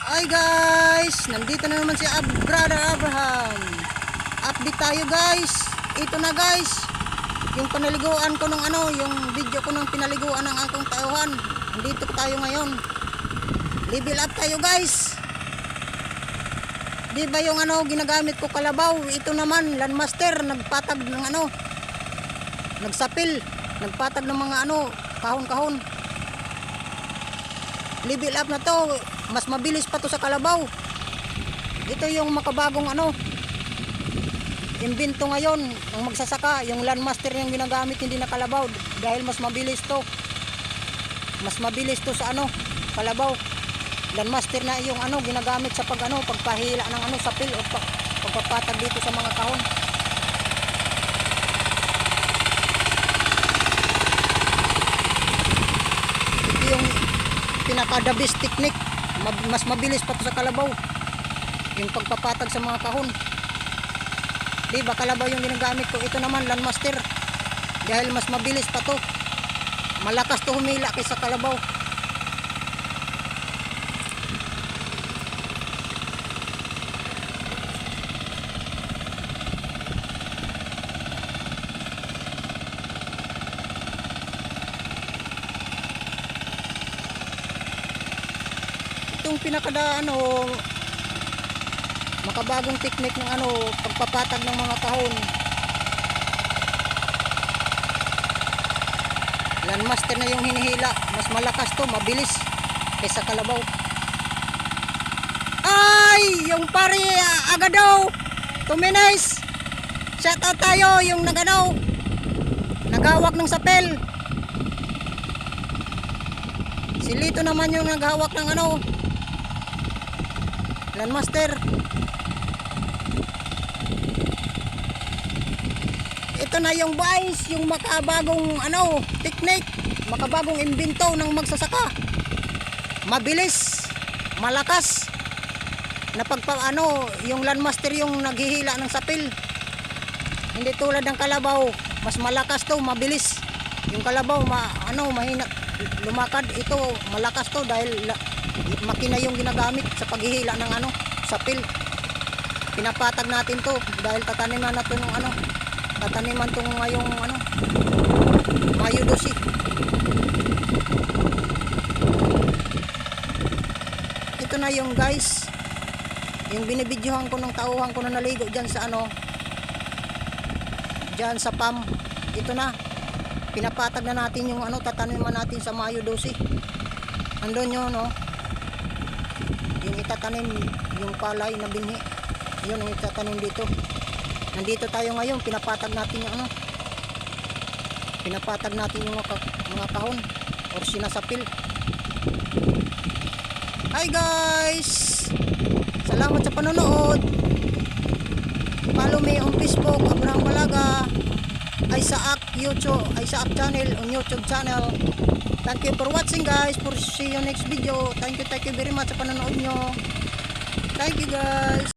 Hi guys, nandito na naman si Brother Abraham. Update tayo guys. Ito na guys, yung panaliguan ko yung video ko ng pinaliguan ng akong tauhan. Nandito tayo ngayon. Level up tayo guys. Di ba yung ginagamit ko kalabaw? Ito naman Landmaster, nagpatag ng nagsapil, nagpatag ng mga kahon-kahon. Level up na to, mas mabilis pa to sa kalabaw. Ito yung makabagong imbento ngayon ng magsasaka, yung Landmaster yung ginagamit, hindi na kalabaw, dahil mas mabilis to. Mas mabilis to sa kalabaw. Landmaster na yung ginagamit sa pagpahila ng sapil o pagpapatag dito sa mga kahon. Ito yung pinaka-the best technique. Mas mabilis pa to sa kalabaw, yung pagpapatag sa mga kahon. Diba kalabaw yung ginagamit ko, ito naman Landmaster, dahil mas mabilis pa to, malakas to humila kaysa kalabaw. Itong pinakada makabagong technique ng pagpapatag ng mga kahon. Landmaster na yung hinihila, mas malakas to, mabilis kaysa kalabaw. Ay, yung pare agadaw, 2 minutes. Shout out tayo yung naghawak ng sapel. Si Lito naman yung naghawak ng Landmaster. Ito na yung guys, yung makabagong technique, makabagong imbento ng magsasaka. Mabilis, malakas. Na yung Landmaster yung naghihila ng sapil. Hindi tulad ng kalabaw, mas malakas to, mabilis. Yung kalabaw mahina lumakad, ito malakas to dahil makina yung ginagamit sa paghihila ng sapil. Pinapatag natin to dahil tataniman na to ng tataniman tong ngayong Mayo 12. Ito na yung guys, yung binibidyohan ko ng tauhan ko na naligo dyan sa dyan sa PAM. Ito na, pinapatag na natin yung tataniman natin sa Mayo 12. Andun yun yung itatanim, yung palay na binhi, yun ang itatanim dito. Nandito tayo ngayon, pinapatag natin yung pinapatag natin yung mga kahon or sinasapil. Hi guys, salamat sa panonood. Follow me on Facebook, Abraham Balaga, Isaac channel on YouTube channel. Thank you for watching guys. For see you next video. Thank you very much sa panonood nyo. Thank you guys.